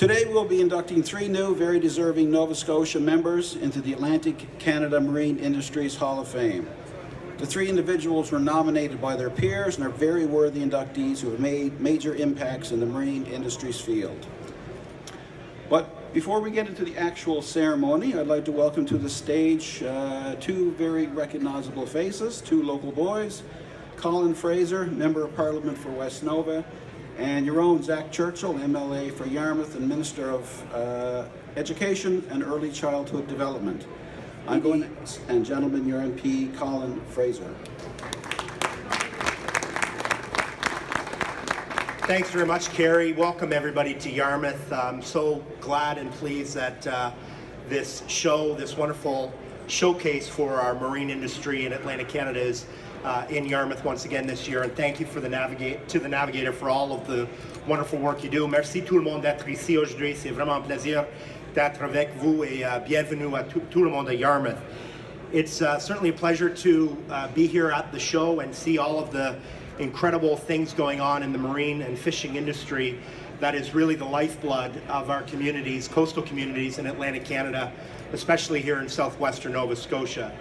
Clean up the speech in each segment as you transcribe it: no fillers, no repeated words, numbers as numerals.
Today we'll be inducting 3 new, very deserving Nova Scotia members into the Atlantic Canada Marine Industries Hall of Fame. The 3 individuals were nominated by their peers and are very worthy inductees who have made major impacts in the marine industries field. But before we get into the actual ceremony, I'd like to welcome to the stage 2 very recognizable faces, 2 local boys, Colin Fraser, Member of Parliament for West Nova, and your own Zach Churchill, MLA for Yarmouth and Minister of Education and Early Childhood Development. And gentlemen, your MP, Colin Fraser. Thanks very much, Kerry. Welcome everybody to Yarmouth. I'm so glad and pleased that this wonderful showcase for our marine industry in Atlantic Canada is in Yarmouth once again this year, and thank you for the Navigator for all of the wonderful work you do. Merci tout le monde d'être ici aujourd'hui. C'est vraiment un plaisir d'être avec vous et bienvenue à tout le monde à Yarmouth. It's certainly a pleasure to be here at the show and see all of the incredible things going on in the marine and fishing industry that is really the lifeblood of our communities, coastal communities in Atlantic Canada, especially here in southwestern Nova Scotia.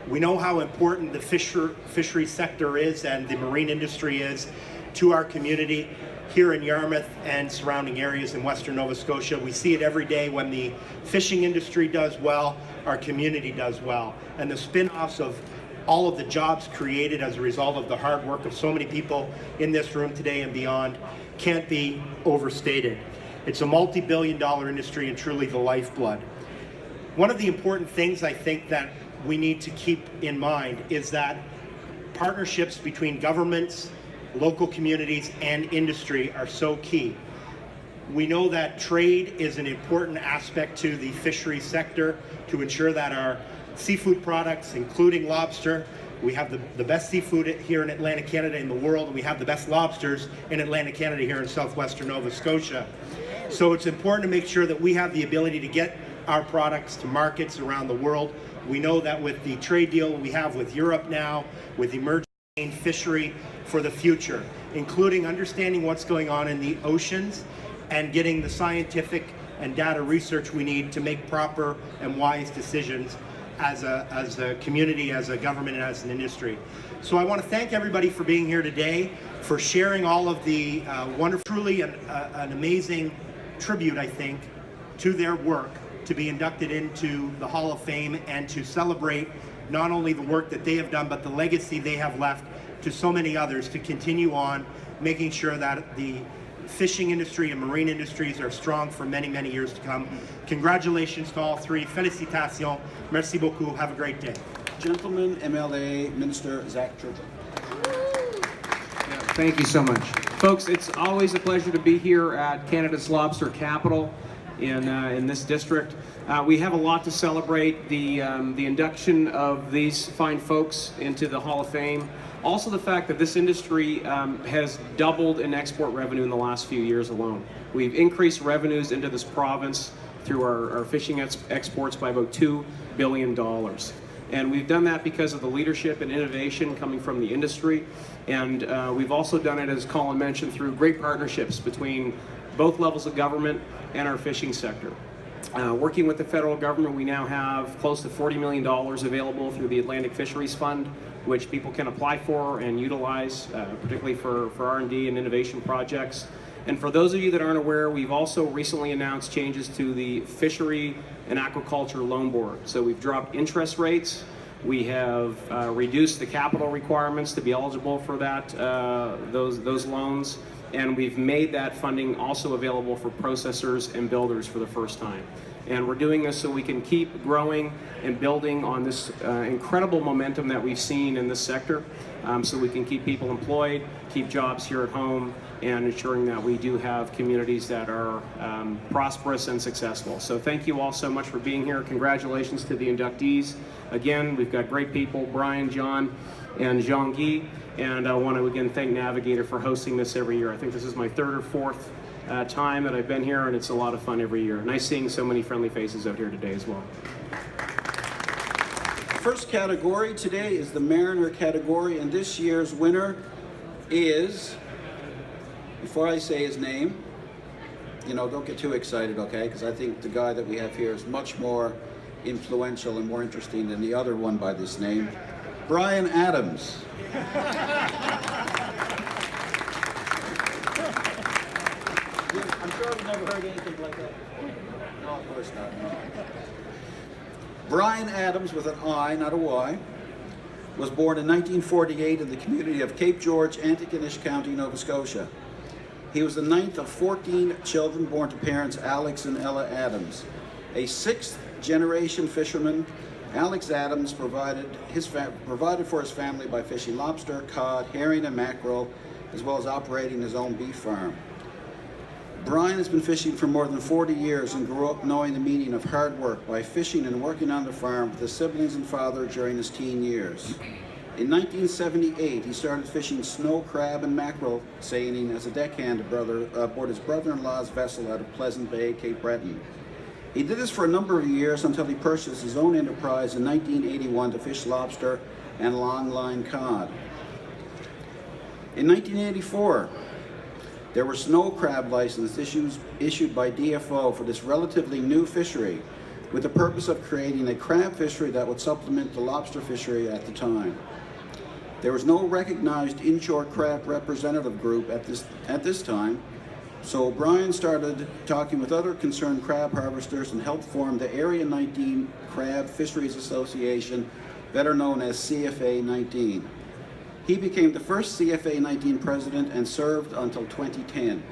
We know how important the fishery sector is and the marine industry is to our community here in Yarmouth and surrounding areas in western Nova Scotia. We see it every day. When the fishing industry does well, our community does well. And the spin-offs of all of the jobs created as a result of the hard work of so many people in this room today and beyond can't be overstated. It's a multi-billion-dollar industry and truly the lifeblood. One of the important things I think that we need to keep in mind is that partnerships between governments, local communities, and industry are so key. We know that trade is an important aspect to the fishery sector to ensure that our seafood products, including lobster, we have the best seafood here in Atlantic Canada in the world, and we have the best lobsters in Atlantic Canada here in southwestern Nova Scotia. So it's important to make sure that we have the ability to get our products to markets around the world. We know that with the trade deal we have with Europe now, with emerging fishery for the future, including understanding what's going on in the oceans and getting the scientific and data research we need to make proper and wise decisions as a community, as a government, and as an industry. So I want to thank everybody for being here today, for sharing all of the wonderful, truly an amazing tribute, I think, to their work, to be inducted into the Hall of Fame and to celebrate not only the work that they have done, but the legacy they have left to so many others to continue on, making sure that the fishing industry and marine industries are strong for many, many years to come. Congratulations to all 3. Félicitations. Merci beaucoup. Have a great day. Gentlemen, MLA, Minister Zach Churchill. Thank you so much. Folks, it's always a pleasure to be here at Canada's Lobster Capital in this district. We have a lot to celebrate, the induction of these fine folks into the Hall of Fame. Also the fact that this industry has doubled in export revenue in the last few years alone. We've increased revenues into this province through our fishing exports by about $2 billion. And we've done that because of the leadership and innovation coming from the industry. And we've also done it, as Colin mentioned, through great partnerships between both levels of government and our fishing sector. Working with the federal government, we now have close to $40 million available through the Atlantic Fisheries Fund, which people can apply for and utilize, particularly for R&D and innovation projects. And for those of you that aren't aware, we've also recently announced changes to the Fishery and Aquaculture Loan Board. So we've dropped interest rates. We have reduced the capital requirements to be eligible for that, those loans. And we've made that funding also available for processors and builders for the first time. And we're doing this so we can keep growing and building on this incredible momentum that we've seen in this sector, so we can keep people employed, keep jobs here at home, and ensuring that we do have communities that are prosperous and successful. So thank you all so much for being here. Congratulations to the inductees. Again, we've got great people, Brian, John, and Jean-Guy. And I want to again thank Navigator for hosting this every year. I think this is my 3rd or 4th time that I've been here, and it's a lot of fun every year. Nice seeing so many friendly faces out here today as well. First category today is the Mariner category, and this year's winner is, before I say his name, don't get too excited, okay? Because I think the guy that we have here is much more influential and more interesting than the other one by this name, Brian Adams. I'm sure you've never heard anything like that before. No, of course not. No. Brian Adams, with an I, not a Y, was born in 1948 in the community of Cape George, Antigonish County, Nova Scotia. He was the 9th of 14 children born to parents Alex and Ella Adams. A 6th-generation fisherman, Alex Adams provided for his family by fishing lobster, cod, herring, and mackerel, as well as operating his own beef farm. Brian has been fishing for more than 40 years and grew up knowing the meaning of hard work by fishing and working on the farm with his siblings and father during his teen years. In 1978, he started fishing snow crab and mackerel seining as a deckhand aboard his brother-in-law's vessel out of Pleasant Bay, Cape Breton. He did this for a number of years until he purchased his own enterprise in 1981 to fish lobster and longline cod. In 1984, there were snow crab licenses issued by DFO for this relatively new fishery, with the purpose of creating a crab fishery that would supplement the lobster fishery at the time. There was no recognized inshore crab representative group at this time, so Brian started talking with other concerned crab harvesters and helped form the Area 19 Crab Fisheries Association, better known as CFA 19. He became the first CFA 19 president and served until 2010.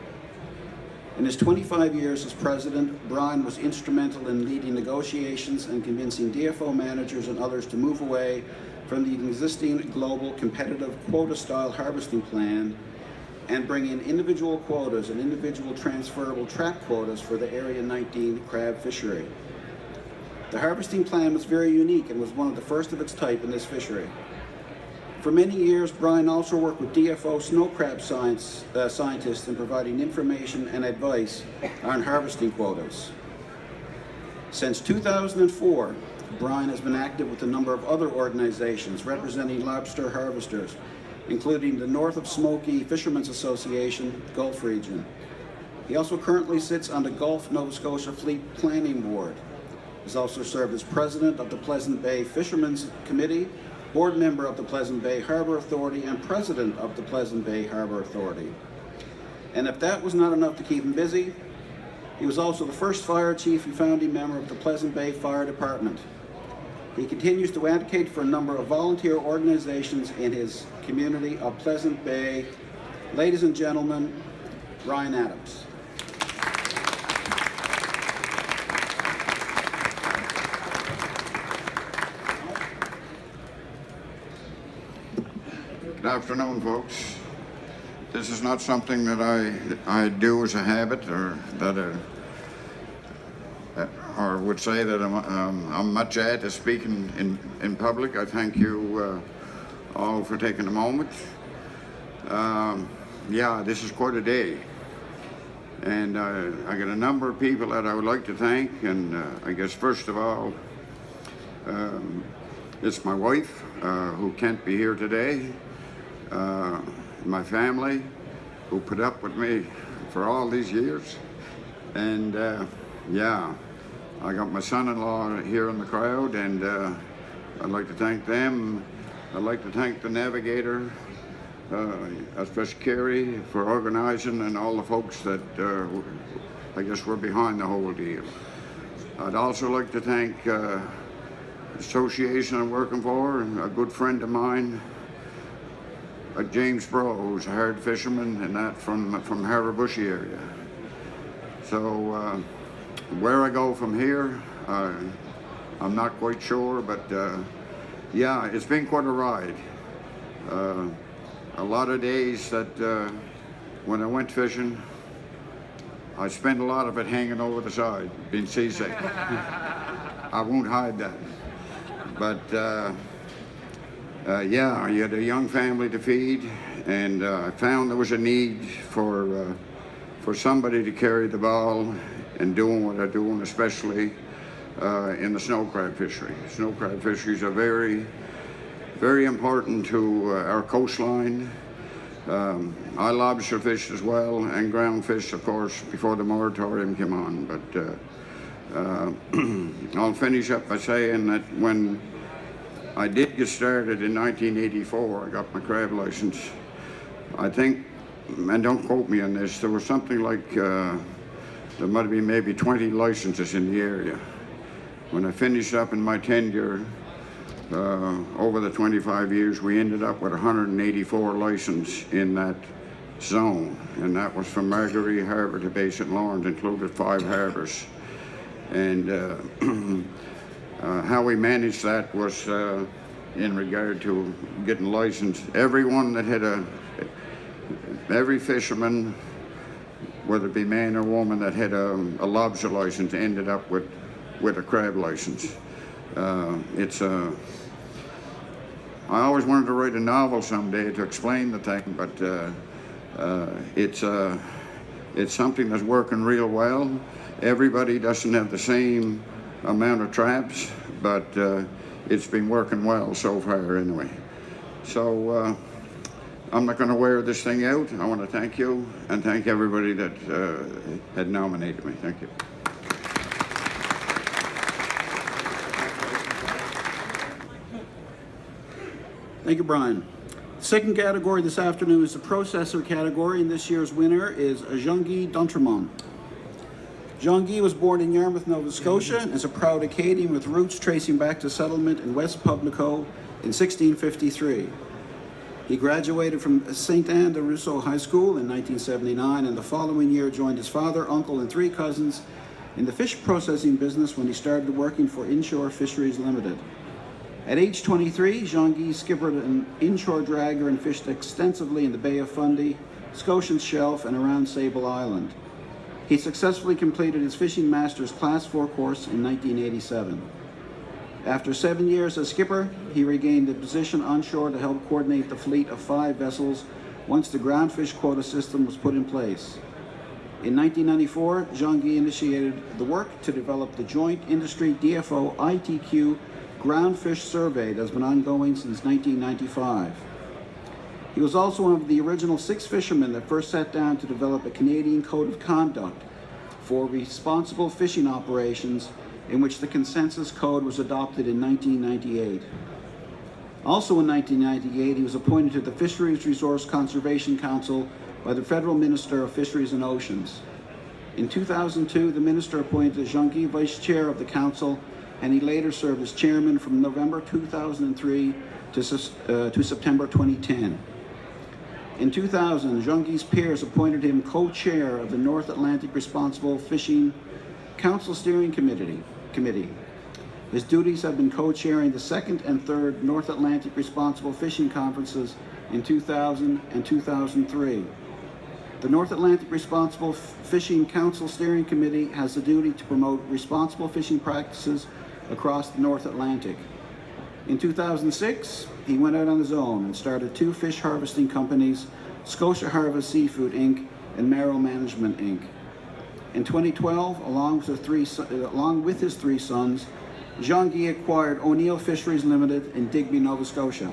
In his 25 years as president, Brian was instrumental in leading negotiations and convincing DFO managers and others to move away from the existing global competitive quota-style harvesting plan and bring in individual quotas and individual transferable trap quotas for the Area 19 crab fishery. The harvesting plan was very unique and was one of the first of its type in this fishery. For many years, Brian also worked with DFO snow crab scientists in providing information and advice on harvesting quotas. Since 2004, Brian has been active with a number of other organizations representing lobster harvesters, including the North of Smoky Fishermen's Association, Gulf Region. He also currently sits on the Gulf Nova Scotia Fleet Planning Board. He's also served as president of the Pleasant Bay Fishermen's Committee, board member of the Pleasant Bay Harbor Authority, and president of the Pleasant Bay Harbor Authority. And if that was not enough to keep him busy, he was also the first fire chief and founding member of the Pleasant Bay Fire Department. He continues to advocate for a number of volunteer organizations in his community of Pleasant Bay. Ladies and gentlemen, Brian Adams. Good afternoon, folks. This is not something that I do as a habit, or that or would say that I'm much at to speaking in public. I thank you all for taking a moment. Yeah, this is quite a day, and I got a number of people that I would like to thank, and I guess first of all, it's my wife who can't be here today. My family, who put up with me for all these years, and yeah, I got my son-in-law here in the crowd, and I'd like to thank them. I'd like to thank the Navigator, especially Kerry, for organizing, and all the folks that I guess were behind the whole deal. I'd also like to thank the association I'm working for, a good friend of mine, James Bro, who's a hard fisherman, and that from Harbour Bushy area. So where I go from here, I'm not quite sure, but yeah, it's been quite a ride. A lot of days that when I went fishing, I spent a lot of it hanging over the side, being seasick. I won't hide that. But yeah, you had a young family to feed, and I found there was a need for somebody to carry the ball and doing what I'm doing, especially in the snow crab fishery. Snow crab fisheries are very, very important to our coastline, I lobster fished as well, and ground fish, of course, before the moratorium came on. But I'll finish up by saying that when I did get started in 1984, I got my crab license. I think, and don't quote me on this, there was something like, there might have been maybe 20 licenses in the area. When I finished up in my tenure, over the 25 years, we ended up with 184 licenses in that zone, and that was from Margaree Harbour to Bay St. Lawrence, included 5 harbours. And how we managed that was in regard to getting licensed. Everyone that had every fisherman, whether it be man or woman, that had a lobster license ended up with a crab license. I always wanted to write a novel someday to explain the thing, but it's something that's working real well. Everybody doesn't have the same amount of traps, but it's been working well so far anyway. So I'm not going to wear this thing out. I want to thank you and thank everybody that had nominated me. Thank you. Thank you, Brian. The second category this afternoon is the processor category, and this year's winner is Jean-Guy d'Entremont. Jean-Guy was born in Yarmouth, Nova Scotia, and is a proud Acadian with roots tracing back to settlement in West Pubnico in 1653. He graduated from St. Anne de Rousseau High School in 1979, and the following year joined his father, uncle, and 3 cousins in the fish processing business when he started working for Inshore Fisheries Limited. At age 23, Jean-Guy skippered an inshore dragger and fished extensively in the Bay of Fundy, Scotian Shelf, and around Sable Island. He successfully completed his Fishing Masters Class 4 course in 1987. After 7 years as skipper, he regained a position onshore to help coordinate the fleet of 5 vessels once the ground fish quota system was put in place. In 1994, Jean-Guy initiated the work to develop the joint industry DFO ITQ ground fish survey that has been ongoing since 1995. He was also one of the original 6 fishermen that first sat down to develop a Canadian Code of Conduct for responsible fishing operations, in which the Consensus Code was adopted in 1998. Also in 1998, he was appointed to the Fisheries Resource Conservation Council by the Federal Minister of Fisheries and Oceans. In 2002, the minister appointed Jean-Guy vice chair of the council, and he later served as chairman from November 2003 to September 2010. In 2000, Jean-Guy's peers appointed him co-chair of the North Atlantic Responsible Fishing Council Steering Committee. His duties have been co-chairing the 2nd and 3rd North Atlantic Responsible Fishing Conferences in 2000 and 2003. The North Atlantic Responsible Fishing Council Steering Committee has the duty to promote responsible fishing practices across the North Atlantic. In 2006, he went out on his own and started 2 fish harvesting companies, Scotia Harvest Seafood Inc. and Merrill Management Inc. In 2012, along with his 3 sons, Jean-Guy acquired O'Neill Fisheries Limited in Digby, Nova Scotia.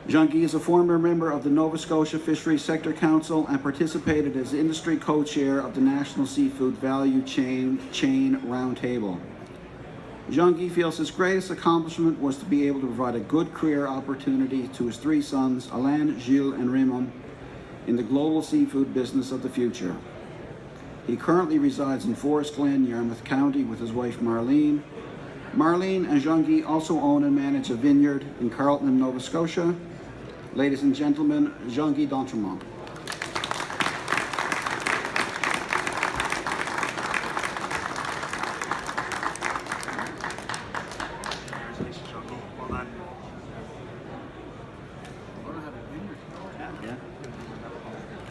Jean-Guy is a former member of the Nova Scotia Fisheries Sector Council and participated as industry co-chair of the National Seafood Value Chain Roundtable. Jean-Guy feels his greatest accomplishment was to be able to provide a good career opportunity to his 3 sons, Alain, Gilles, and Raymond, in the global seafood business of the future. He currently resides in Forest Glen, Yarmouth County, with his wife Marlene. Marlene and Jean-Guy also own and manage a vineyard in Carleton, Nova Scotia. Ladies and gentlemen, Jean-Guy d'Entremont.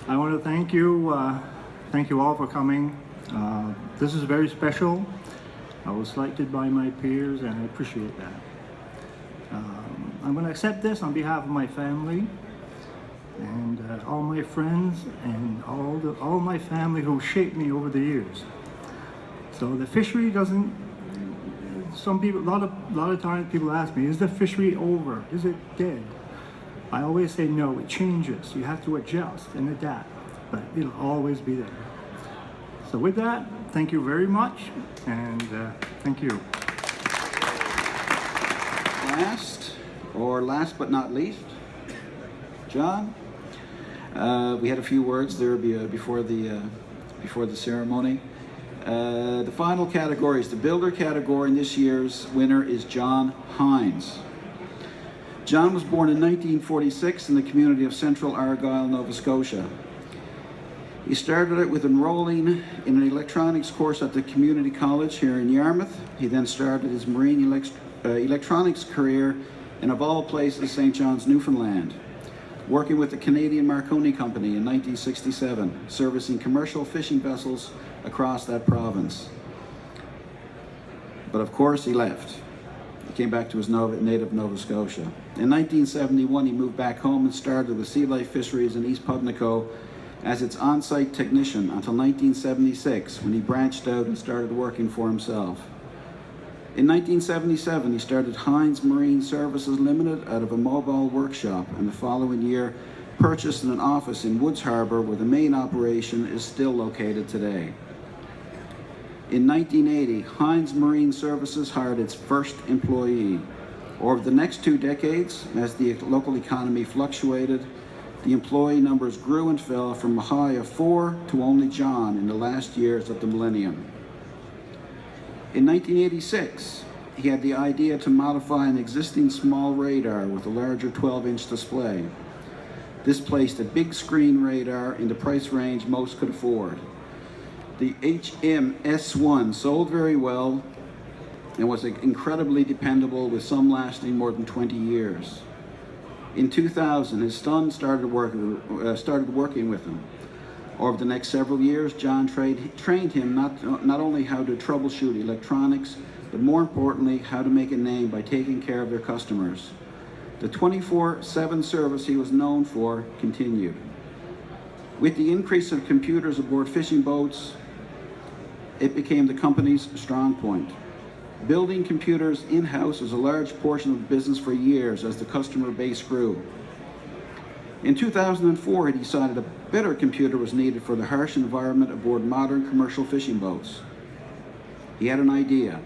I want to thank you all for coming. This is very special. I was selected by my peers, and I appreciate that. I'm going to accept this on behalf of my family and all my friends and all my family who shaped me over the years. So the fishery doesn't. Some people, a lot of times, people ask me, "Is the fishery over? Is it dead?" I always say no, it changes. You have to adjust and adapt, but it'll always be there. So with that, thank you very much, and thank you. Last but not least, John. We had a few words there before the ceremony. The final category is the builder category, and this year's winner is John Hines. John was born in 1946 in the community of Central Argyll, Nova Scotia. He started out with enrolling in an electronics course at the community college here in Yarmouth. He then started his marine electronics career in, of all places, St. John's, Newfoundland, working with the Canadian Marconi Company in 1967, servicing commercial fishing vessels across that province. But of course he left. He came back to his native Nova Scotia. In 1971 he moved back home and started with Sea Life Fisheries in East Pubnico as its on-site technician until 1976, when he branched out and started working for himself. In 1977, he started Hines Marine Services Limited out of a mobile workshop, and the following year purchased an office in Woods Harbor, where the main operation is still located today. In 1980, Hines Marine Services hired its first employee. Over the next 2 decades, as the local economy fluctuated, the employee numbers grew and fell from a high of 4 to only John in the last years of the millennium. In 1986, he had the idea to modify an existing small radar with a larger 12-inch display. This placed a big screen radar in the price range most could afford. The HMS-1 sold very well and was incredibly dependable, with some lasting more than 20 years. In 2000, his son started working with him. Over the next several years, John trained him not only how to troubleshoot electronics, but more importantly, how to make a name by taking care of their customers. The 24/7 service he was known for continued. With the increase of computers aboard fishing boats, it became the company's strong point. Building computers in-house was a large portion of the business for years as the customer base grew. In 2004, he decided a better computer was needed for the harsh environment aboard modern commercial fishing boats. He had an idea.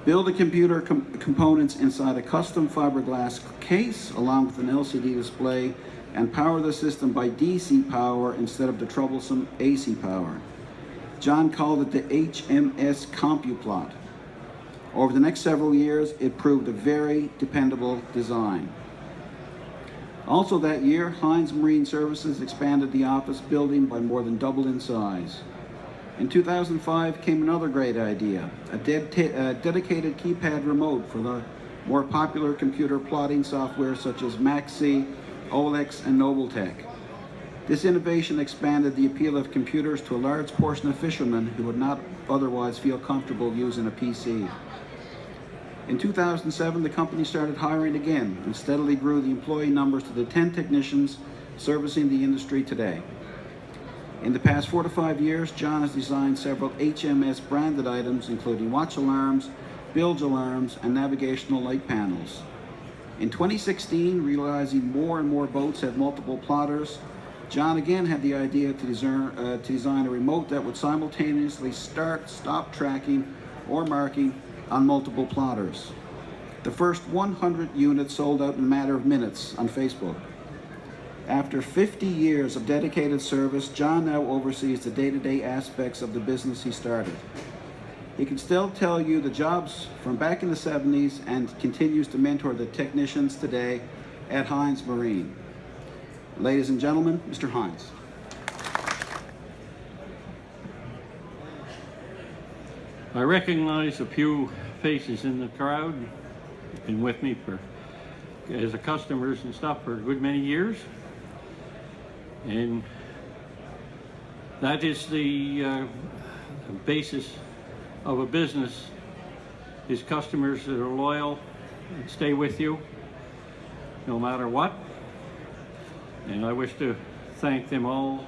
Build the computer components inside a custom fiberglass case along with an LCD display, and power the system by DC power instead of the troublesome AC power. John called it the HMS CompuPlot. Over the next several years, it proved a very dependable design. Also that year, Hines Marine Services expanded the office building by more than double in size. In 2005 came another great idea, a dedicated keypad remote for the more popular computer plotting software such as Maxi, Olex, and Nobletech. This innovation expanded the appeal of computers to a large portion of fishermen who would not otherwise feel comfortable using a PC. In 2007, the company started hiring again and steadily grew the employee numbers to the 10 technicians servicing the industry today. In the past 4 to 5 years, John has designed several HMS branded items, including watch alarms, bilge alarms, and navigational light panels. In 2016, realizing more and more boats had multiple plotters, John again had the idea to design a remote that would simultaneously start, stop tracking, or marking on multiple plotters. The first 100 units sold out in a matter of minutes on Facebook. After 50 years of dedicated service, John now oversees the day-to-day aspects of the business he started. He can still tell you the jobs from back in the 70s and continues to mentor the technicians today at Hines Marine. Ladies and gentlemen, Mr. Hines. I recognize a few faces in the crowd. They've been with me as a customers and stuff for a good many years. And that is the basis of a business, is customers that are loyal and stay with you no matter what. And I wish to thank them all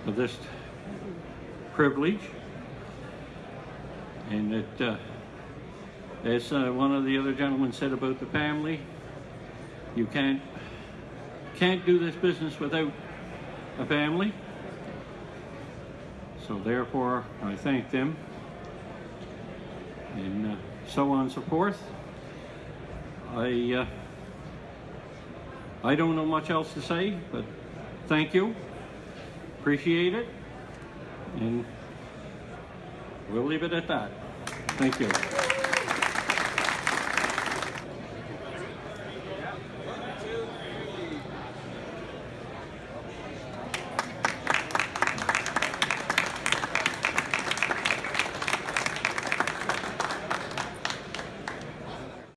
for this privilege. And it, as one of the other gentlemen said about the family, You can't do this business without a family. So therefore, I thank them, and so on and so forth. I don't know much else to say, but thank you. Appreciate it. And we'll leave it at that. Thank you.